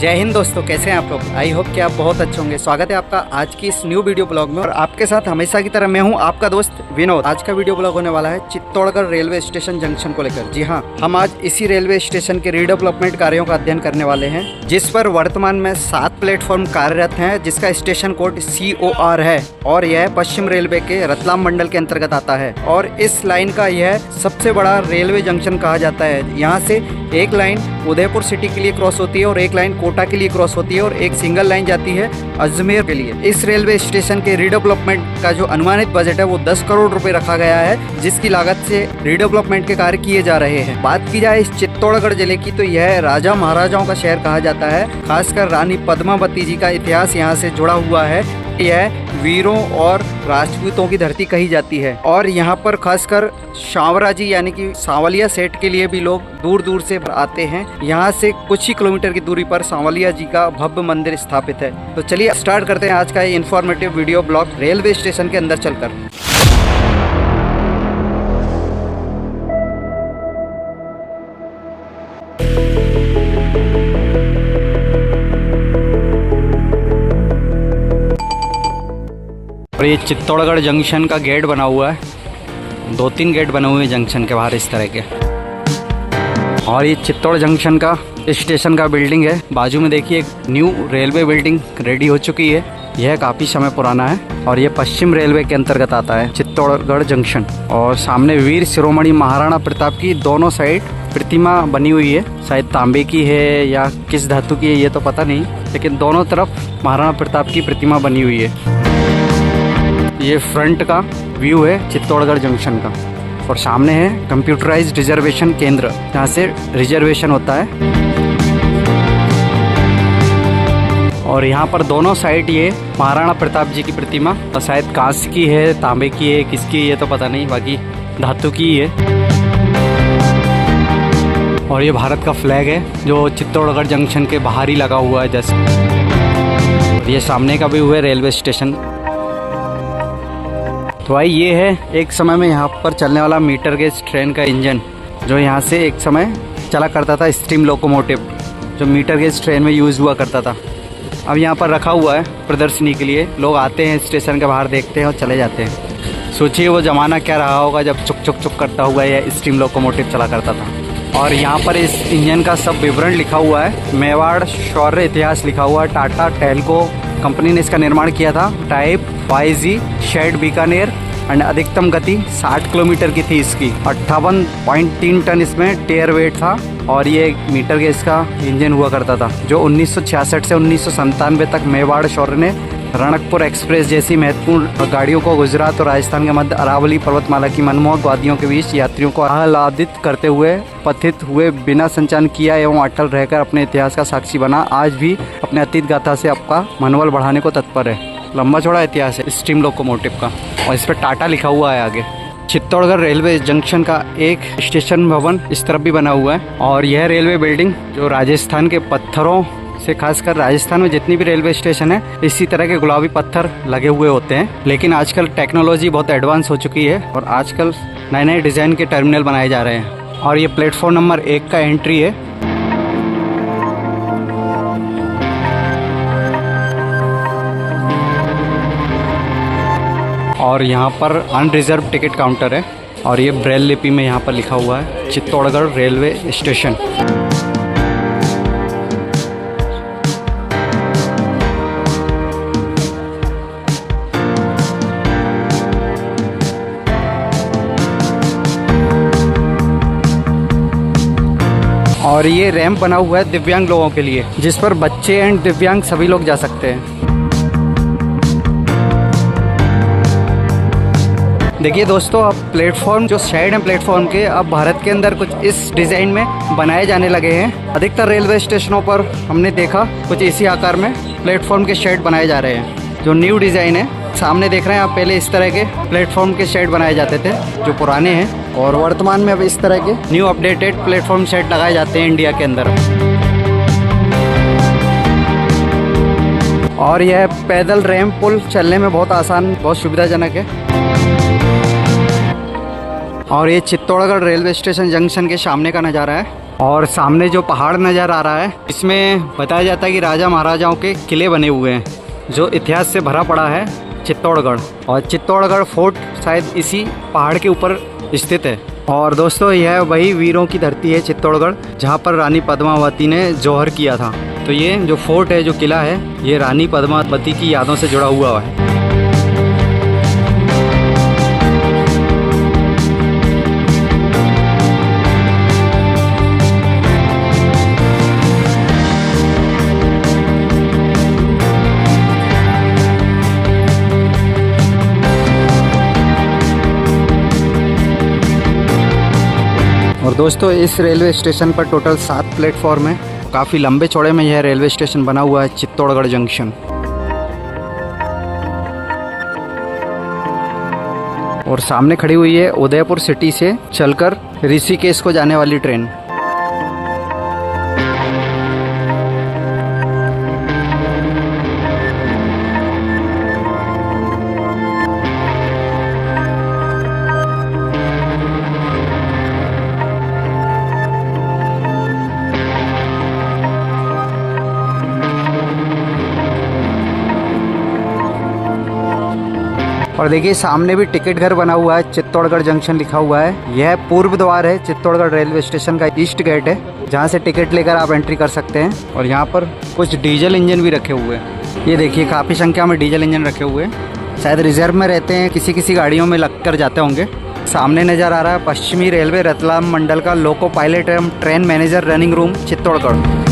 जय हिंद दोस्तों, कैसे हैं आप लोग। आई होप कि आप बहुत अच्छे होंगे। स्वागत है आपका आज की इस न्यू वीडियो ब्लॉग में और आपके साथ हमेशा की तरह मैं हूं आपका दोस्त विनोद। आज का वीडियो ब्लॉग होने वाला है चित्तौड़गढ़ रेलवे स्टेशन जंक्शन को लेकर। जी हां, हम आज इसी रेलवे स्टेशन के रीडेवलपमेंट कार्यों का अध्ययन करने वाले हैं, जिस पर वर्तमान में 7 प्लेटफॉर्म कार्यरत हैं, जिसका स्टेशन कोड COR है और यह पश्चिम रेलवे के रतलाम मंडल के अंतर्गत आता है और इस लाइन का यह सबसे बड़ा रेलवे जंक्शन कहा जाता है। यहाँ से एक लाइन उदयपुर सिटी के लिए क्रॉस होती है और एक लाइन कोटा के लिए क्रॉस होती है और एक सिंगल लाइन जाती है अजमेर के लिए। इस रेलवे स्टेशन के रीडेवलपमेंट का जो अनुमानित बजट है वो 10 करोड़ रुपए रखा गया है, जिसकी लागत से रीडेवलपमेंट के कार्य किए जा रहे हैं। बात की जाए इस चित्तौड़गढ़ जिले की तो यह राजा महाराजाओं का शहर कहा जाता है। खासकर रानी पद्मावती जी का इतिहास यहाँ से जुड़ा हुआ है। यह वीरों और राजपूतों की धरती कही जाती है और यहाँ पर खासकर सांवरा जी यानी कि सांवलिया सेठ के लिए भी लोग दूर दूर से आते हैं। यहाँ से कुछ ही किलोमीटर की दूरी पर सांवलिया जी का भव्य मंदिर स्थापित है। तो चलिए स्टार्ट करते हैं आज का ये informative video blog railway station के अंदर चलकर। और ये चित्तौड़गढ़ जंक्शन का गेट बना हुआ है। 2-3 गेट बने हुए हैं जंक्शन के बाहर इस तरह के। और ये चित्तौड़ जंक्शन का स्टेशन का बिल्डिंग है। बाजू में देखिए एक न्यू रेलवे बिल्डिंग रेडी हो चुकी है। यह काफ़ी समय पुराना है और ये पश्चिम रेलवे के अंतर्गत आता है चित्तौड़गढ़ जंक्शन। और सामने वीर शिरोमणि महाराणा प्रताप की दोनों साइड प्रतिमा बनी हुई है। शायद तांबे की है या किस धातु की है ये तो पता नहीं, लेकिन दोनों तरफ महाराणा प्रताप की प्रतिमा बनी हुई है। ये फ्रंट का व्यू है चित्तौड़गढ़ जंक्शन का। और सामने है कंप्यूटराइज्ड रिजर्वेशन केंद्र, जहाँ से रिजर्वेशन होता है। और यहाँ पर दोनों साइड ये महाराणा प्रताप जी की प्रतिमा, और शायद कांस्य की है, तांबे की है, किसकी ये तो पता नहीं, बाकी धातु की है। और ये भारत का फ्लैग है जो चित्तौड़गढ़ जंक्शन के बाहर ही लगा हुआ है जैसे। ये सामने का व्यू है रेलवे स्टेशन। तो भाई ये है एक समय में यहाँ पर चलने वाला मीटर गेज ट्रेन का इंजन, जो यहाँ से एक समय चला करता था, स्टीम लोकोमोटिव, जो मीटर गेज ट्रेन में यूज़ हुआ करता था। अब यहाँ पर रखा हुआ है प्रदर्शनी के लिए। लोग आते हैं स्टेशन के बाहर देखते हैं और चले जाते हैं। सोचिए वो ज़माना क्या रहा होगा जब चुक चुक चुक करता हुआ यह स्टीम लोकोमोटिव चला करता था। और यहाँ पर इस इंजन का सब विवरण लिखा हुआ है। मेवाड़ शौर्य इतिहास लिखा हुआ है। टाटा टेल्को कंपनी ने इसका निर्माण किया था। Type YG shed Bikaner and अधिकतम गति 60 किलोमीटर की थी इसकी। 58.3 टन इसमें टेयर वेट था और ये मीटर गेज का इंजन हुआ करता था, जो 1966 से 1997 तक मेवाड़ शौर्य ने रणकपुर एक्सप्रेस जैसी महत्वपूर्ण गाड़ियों को गुजरात और राजस्थान के मध्य अरावली पर्वतमाला की मनमोहक वादियों के बीच यात्रियों को आह्लादित करते हुए पथित हुए बिना संचालन किया एवं अटल रहकर अपने इतिहास का साक्षी बना। आज भी अपने अतीत गाथा से आपका मनोबल बढ़ाने को तत्पर है। लंबा चौड़ा इतिहास है स्टीम लोकोमोटिव का और इस पर टाटा लिखा हुआ है आगे। चित्तौड़गढ़ रेलवे जंक्शन का एक स्टेशन भवन इस तरफ भी बना हुआ है। और यह रेलवे बिल्डिंग जो राजस्थान के पत्थरों से, खासकर राजस्थान में जितनी भी रेलवे स्टेशन है इसी तरह के गुलाबी पत्थर लगे हुए होते हैं। लेकिन आजकल टेक्नोलॉजी बहुत एडवांस हो चुकी है और आजकल नए नए डिज़ाइन के टर्मिनल बनाए जा रहे हैं। और ये प्लेटफॉर्म नंबर 1 का एंट्री है। और यहाँ पर अनरिजर्व टिकट काउंटर है और ये ब्रेल लिपि में यहाँ पर लिखा हुआ है चित्तौड़गढ़ रेलवे स्टेशन। और ये रैंप बना हुआ है दिव्यांग लोगों के लिए, जिस पर बच्चे एंड दिव्यांग सभी लोग जा सकते हैं। देखिए दोस्तों, अब प्लेटफॉर्म जो शेड है प्लेटफॉर्म के, अब भारत के अंदर कुछ इस डिज़ाइन में बनाए जाने लगे हैं। अधिकतर रेलवे स्टेशनों पर हमने देखा कुछ इसी आकार में प्लेटफॉर्म के शेड बनाए जा रहे हैं, जो न्यू डिज़ाइन है। सामने देख रहे हैं आप, पहले इस तरह के प्लेटफॉर्म के शेड बनाए जाते थे जो पुराने हैं, और वर्तमान में अब इस तरह के न्यू अपडेटेड प्लेटफॉर्म शेड लगाए जाते हैं इंडिया के अंदर। और यह पैदल रैंप पुल चलने में बहुत आसान, बहुत सुविधाजनक है। और ये चित्तौड़गढ़ रेलवे स्टेशन जंक्शन के सामने का नज़ारा है। और सामने जो पहाड़ नज़र आ रहा है, इसमें बताया जाता है कि राजा महाराजाओं के किले बने हुए हैं, जो इतिहास से भरा पड़ा है चित्तौड़गढ़। और चित्तौड़गढ़ फोर्ट शायद इसी पहाड़ के ऊपर स्थित है। और दोस्तों, यह वही वीरों की धरती है चित्तौड़गढ़, जहाँ पर रानी पद्मावती ने जौहर किया था। तो ये जो फोर्ट है, जो किला है, ये रानी पद्मावती की यादों से जुड़ा हुआ है। और दोस्तों, इस रेलवे स्टेशन पर टोटल 7 प्लेटफॉर्म है। काफ़ी लंबे चौड़े में यह रेलवे स्टेशन बना हुआ है, चित्तौड़गढ़ जंक्शन। और सामने खड़ी हुई है उदयपुर सिटी से चलकर ऋषिकेश को जाने वाली ट्रेन। और देखिए, सामने भी टिकट घर बना हुआ है, चित्तौड़गढ़ जंक्शन लिखा हुआ है। यह पूर्व द्वार है चित्तौड़गढ़ रेलवे स्टेशन का, ईस्ट गेट है, जहां से टिकट लेकर आप एंट्री कर सकते हैं। और यहां पर कुछ डीजल इंजन भी रखे हुए हैं। ये देखिए, काफ़ी संख्या में डीजल इंजन रखे हुए हैं, शायद रिजर्व में रहते हैं, किसी गाड़ियों में लग कर जाते होंगे। सामने नज़र आ रहा है पश्चिमी रेलवे रतलाम मंडल का लोको पायलट एवं train manager running room Chittorgarh.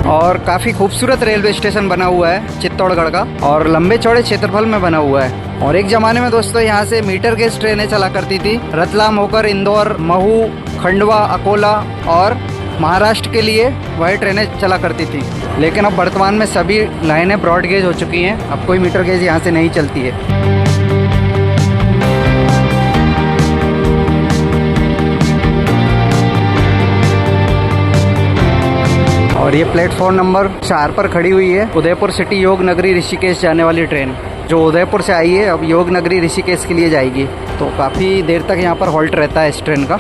और काफ़ी खूबसूरत रेलवे स्टेशन बना हुआ है चित्तौड़गढ़ का, और लंबे चौड़े क्षेत्रफल में बना हुआ है। और एक ज़माने में दोस्तों, यहाँ से मीटर गेज ट्रेनें चला करती थी, रतलाम होकर इंदौर, महू, खंडवा, अकोला और महाराष्ट्र के लिए वही ट्रेनें चला करती थी। लेकिन अब वर्तमान में सभी लाइनें ब्रॉड गेज हो चुकी हैं, अब कोई मीटर गेज यहाँ से नहीं चलती है। और ये प्लेटफॉर्म नंबर 4 पर खड़ी हुई है उदयपुर सिटी योग नगरी ऋषिकेश जाने वाली ट्रेन, जो उदयपुर से आई है, अब योग नगरी ऋषिकेश के लिए जाएगी। तो काफ़ी देर तक यहाँ पर हॉल्ट रहता है इस ट्रेन का।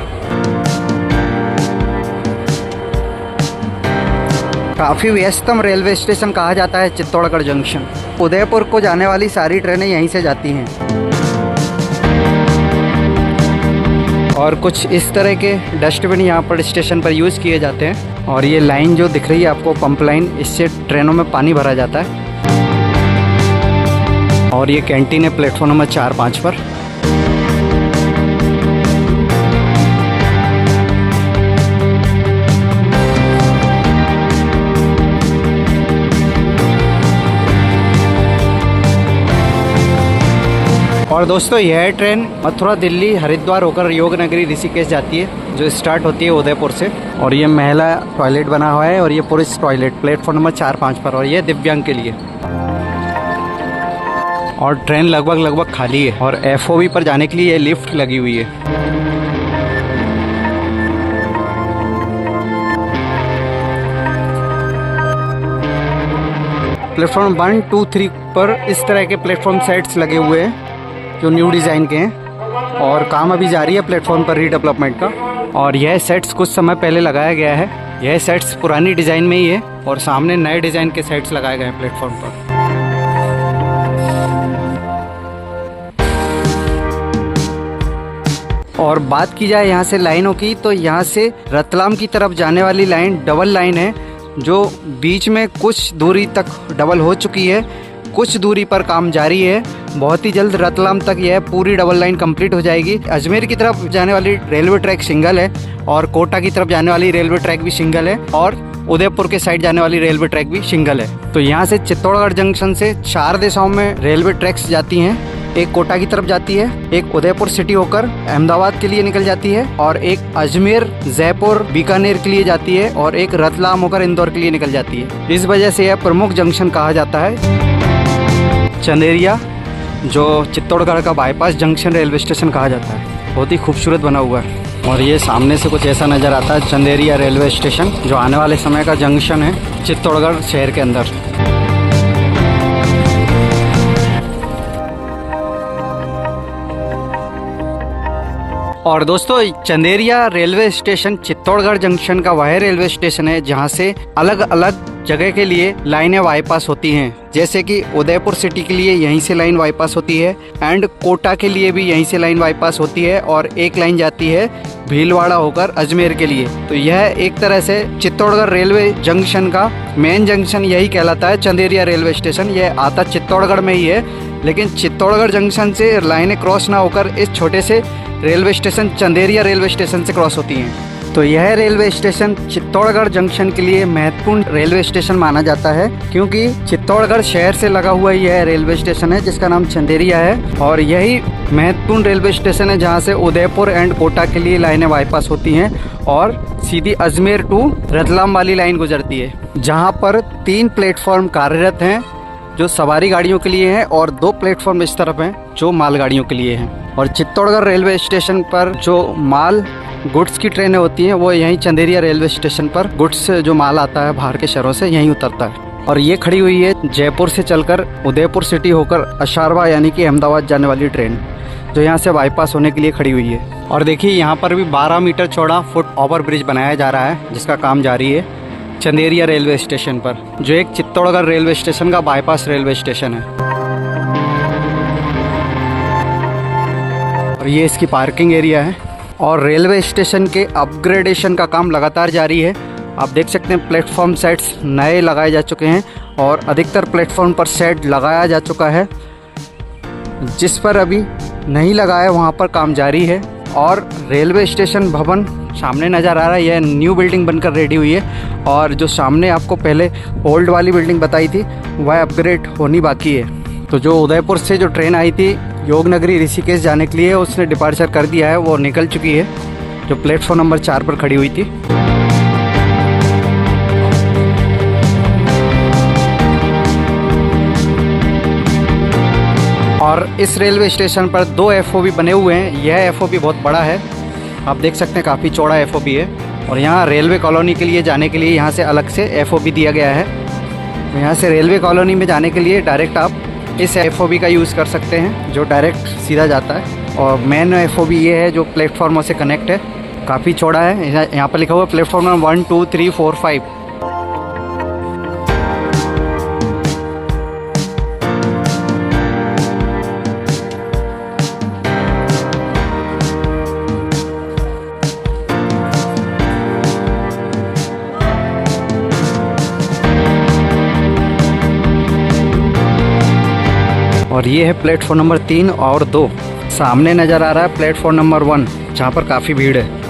काफ़ी व्यस्तम रेलवे स्टेशन कहा जाता है चित्तौड़गढ़ जंक्शन। उदयपुर को जाने वाली सारी ट्रेनें यहीं से जाती हैं। और कुछ इस तरह के डस्टबिन यहाँ पर स्टेशन पर यूज़ किए जाते हैं। और ये लाइन जो दिख रही है आपको, पंप लाइन, इससे ट्रेनों में पानी भरा जाता है। और ये कैंटीन है प्लेटफॉर्म नंबर 4-5 पर। और दोस्तों, यह ट्रेन मथुरा, दिल्ली, हरिद्वार होकर योग नगरी ऋषिकेश जाती है, जो स्टार्ट होती है उदयपुर से। और ये महिला टॉयलेट बना हुआ है, और ये पुरुष टॉयलेट प्लेटफॉर्म नंबर 4-5 पर, और ये दिव्यांग के लिए। और ट्रेन लगभग खाली है। और FOB पर जाने के लिए ये लिफ्ट लगी हुई है। प्लेटफॉर्म 1, 2, 3 पर इस तरह के प्लेटफॉर्म सेट्स लगे हुए हैं, जो न्यू डिज़ाइन के हैं। और काम अभी जारी है प्लेटफॉर्म पर रीडेवलपमेंट का। और यह सेट्स कुछ समय पहले लगाया गया है। यह सेट्स पुरानी डिज़ाइन में ही है, और सामने नए डिज़ाइन के सेट्स लगाए गए हैं प्लेटफॉर्म पर। और बात की जाए यहाँ से लाइनों की, तो यहाँ से रतलाम की तरफ जाने वाली लाइन डबल लाइन है, जो बीच में कुछ दूरी तक डबल हो चुकी है, कुछ दूरी पर काम जारी है। बहुत ही जल्द रतलाम तक यह पूरी डबल लाइन कंप्लीट हो जाएगी। अजमेर की तरफ जाने वाली रेलवे ट्रैक सिंगल है, और कोटा की तरफ जाने वाली रेलवे ट्रैक भी सिंगल है, और उदयपुर के साइड जाने वाली रेलवे ट्रैक भी सिंगल है। तो यहाँ से चित्तौड़गढ़ जंक्शन से 4 दिशाओं में रेलवे ट्रैक्स जाती हैं। एक कोटा की तरफ जाती है, एक उदयपुर सिटी होकर अहमदाबाद के लिए निकल जाती है, और एक अजमेर, जयपुर, बीकानेर के लिए जाती है, और एक रतलाम होकर इंदौर के लिए निकल जाती है। इस वजह से यह प्रमुख जंक्शन कहा जाता है। चंदेरिया, जो चित्तौड़गढ़ का बाईपास जंक्शन रेलवे स्टेशन कहा जाता है, बहुत ही खूबसूरत बना हुआ है। और ये सामने से कुछ ऐसा नज़र आता है चंदेरिया रेलवे स्टेशन, जो आने वाले समय का जंक्शन है चित्तौड़गढ़ शहर के अंदर। और दोस्तों, Chanderia railway station Chittorgarh junction का वह रेलवे स्टेशन है जहां से अलग अलग जगह के लिए लाइनें बाईपास होती हैं। जैसे कि उदयपुर सिटी के लिए यहीं से लाइन बाईपास होती है एंड कोटा के लिए भी यहीं से लाइन बाईपास होती है, और एक लाइन जाती है भीलवाड़ा होकर अजमेर के लिए। तो यह एक तरह से चित्तौड़गढ़ रेलवे जंक्शन का मेन जंक्शन यही कहलाता है, चंदेरिया रेलवे स्टेशन। यह आता चित्तौड़गढ़ में ही है, लेकिन चित्तौड़गढ़ जंक्शन से लाइनें क्रॉस ना होकर इस छोटे से railway station Chanderia railway station से क्रॉस होती हैं। तो यह रेलवे स्टेशन चित्तौड़गढ़ जंक्शन के लिए महत्वपूर्ण रेलवे स्टेशन माना जाता है, क्योंकि चित्तौड़गढ़ शहर से लगा हुआ यह रेलवे स्टेशन है जिसका नाम चंदेरिया है। और यही महत्वपूर्ण रेलवे स्टेशन है जहां से उदयपुर एंड कोटा के लिए लाइनें बाईपास होती हैं और सीधी अजमेर टू रतलाम वाली लाइन गुजरती है, जहां पर 3 प्लेटफॉर्म कार्यरत हैं जो सवारी गाड़ियों के लिए हैं और 2 प्लेटफॉर्म इस तरफ हैं जो मालगाड़ियों के लिए हैं। और चित्तौड़गढ़ रेलवे स्टेशन पर जो माल गुड्स की ट्रेनें होती हैं वो यहीं चंदेरिया रेलवे स्टेशन पर गुड्स जो माल आता है बाहर के शहरों से यहीं उतरता है। और ये खड़ी हुई है जयपुर से चलकर उदयपुर सिटी होकर अशारवा यानी कि अहमदाबाद जाने वाली ट्रेन, जो यहाँ से बाईपास होने के लिए खड़ी हुई है। और देखिए यहाँ पर भी 12 मीटर चौड़ा फुट ओवर ब्रिज बनाया जा रहा है जिसका काम जारी है चंदेरिया रेलवे स्टेशन पर, जो एक चित्तौड़गढ़ रेलवे स्टेशन का बाईपास रेलवे स्टेशन है। और ये इसकी पार्किंग एरिया है। और रेलवे स्टेशन के अपग्रेडेशन का काम लगातार जारी है। आप देख सकते हैं प्लेटफॉर्म सेट्स नए लगाए जा चुके हैं और अधिकतर प्लेटफॉर्म पर सेट लगाया जा चुका है। जिस पर अभी नहीं लगा है वहाँ पर काम जारी है। और रेलवे स्टेशन भवन सामने नज़र आ रहा है, यह न्यू बिल्डिंग बनकर रेडी हुई है। और जो सामने आपको पहले ओल्ड वाली बिल्डिंग बताई थी वह अपग्रेड होनी बाकी है। तो जो उदयपुर से जो ट्रेन आई थी योगनगरी ऋषिकेश जाने के लिए उसने डिपार्चर कर दिया है, वो निकल चुकी है, जो प्लेटफॉर्म नंबर 4 पर खड़ी हुई थी। और इस रेलवे स्टेशन पर 2 FOB बने हुए हैं। यह FOB बहुत बड़ा है, आप देख सकते हैं काफ़ी चौड़ा FOB है। और यहाँ रेलवे कॉलोनी के लिए जाने के लिए यहाँ से अलग से FOB दिया गया है। तो यहाँ से रेलवे कॉलोनी में जाने के लिए डायरेक्ट आप इस FOB का यूज़ कर सकते हैं, जो डायरेक्ट सीधा जाता है। और मेन FOB ये है जो प्लेटफॉर्मों से कनेक्ट है, काफ़ी चौड़ा है। यहाँ पर लिखा हुआ है प्लेटफॉर्म नंबर 1, 2, 3, 4, 5। और ये है प्लेटफॉर्म नंबर 3 और 2। सामने नज़र आ रहा है प्लेटफॉर्म नंबर 1, जहाँ पर काफ़ी भीड़ है।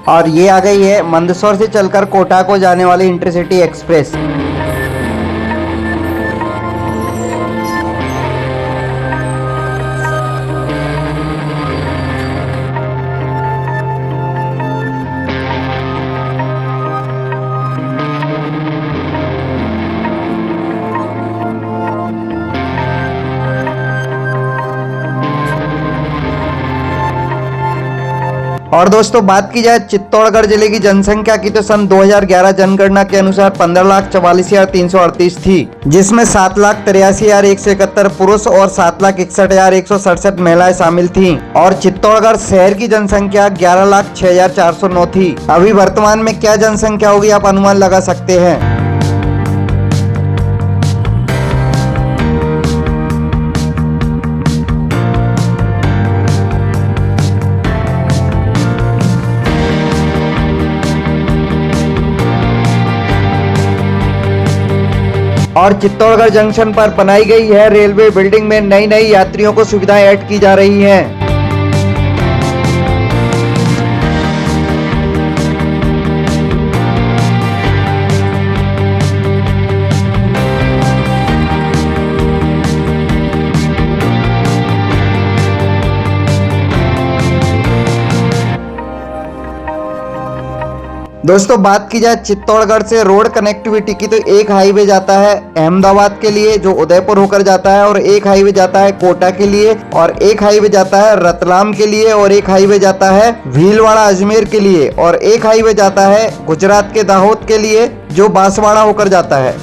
और ये आ गई है मंदसौर से चलकर कोटा को जाने वाली इंटरसिटी एक्सप्रेस। और दोस्तों बात की जाए चित्तौड़गढ़ जिले की जनसंख्या की तो सन 2011 जनगणना के अनुसार 15,44,338 थी, जिसमें 7,83,171 पुरुष और 7,61,167 महिलाएं शामिल थीं। और चित्तौड़गढ़ शहर की जनसंख्या 11,06,409 थी। अभी वर्तमान में क्या जनसंख्या होगी आप अनुमान लगा सकते हैं। और चित्तौड़गढ़ जंक्शन पर बनाई गई है रेलवे बिल्डिंग में नई नई यात्रियों को सुविधाएं ऐड की जा रही हैं। दोस्तों बात की जाए चित्तौड़गढ़ से रोड कनेक्टिविटी की, तो एक हाईवे जाता है अहमदाबाद के लिए जो उदयपुर होकर जाता है, और एक हाईवे जाता है कोटा के लिए, और एक हाईवे जाता है रतलाम के लिए, और एक हाईवे जाता है भीलवाड़ा अजमेर के लिए, और एक हाईवे जाता है गुजरात के दाहोद के लिए जो बांसवाड़ा होकर जाता है।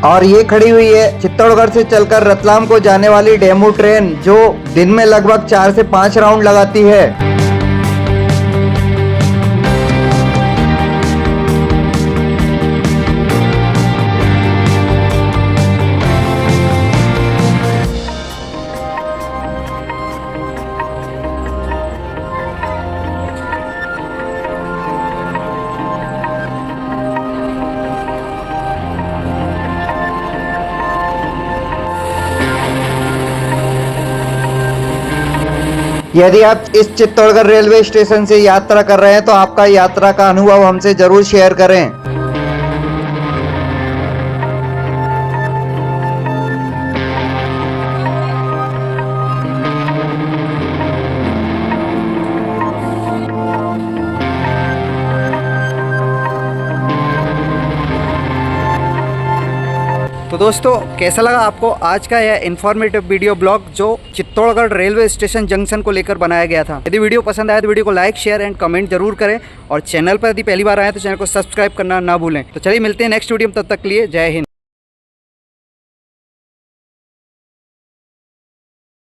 और ये खड़ी हुई है चित्तौड़गढ़ से चलकर रतलाम को जाने वाली डेमू ट्रेन जो दिन में लगभग 4 से 5 राउंड लगाती है। यदि आप इस चित्तौड़गढ़ रेलवे स्टेशन से यात्रा कर रहे हैं तो आपका यात्रा का अनुभव हमसे जरूर शेयर करें। तो दोस्तों कैसा लगा आपको आज का यह इन्फॉर्मेटिव वीडियो ब्लॉग जो चित्तौड़गढ़ रेलवे स्टेशन जंक्शन को लेकर बनाया गया था। यदि वीडियो पसंद आया तो वीडियो को लाइक शेयर एंड कमेंट जरूर करें, और चैनल पर यदि पहली बार आए तो चैनल को सब्सक्राइब करना ना भूलें। तो चलिए मिलते हैं नेक्स्ट वीडियो में, तब तक के लिए जय हिंद।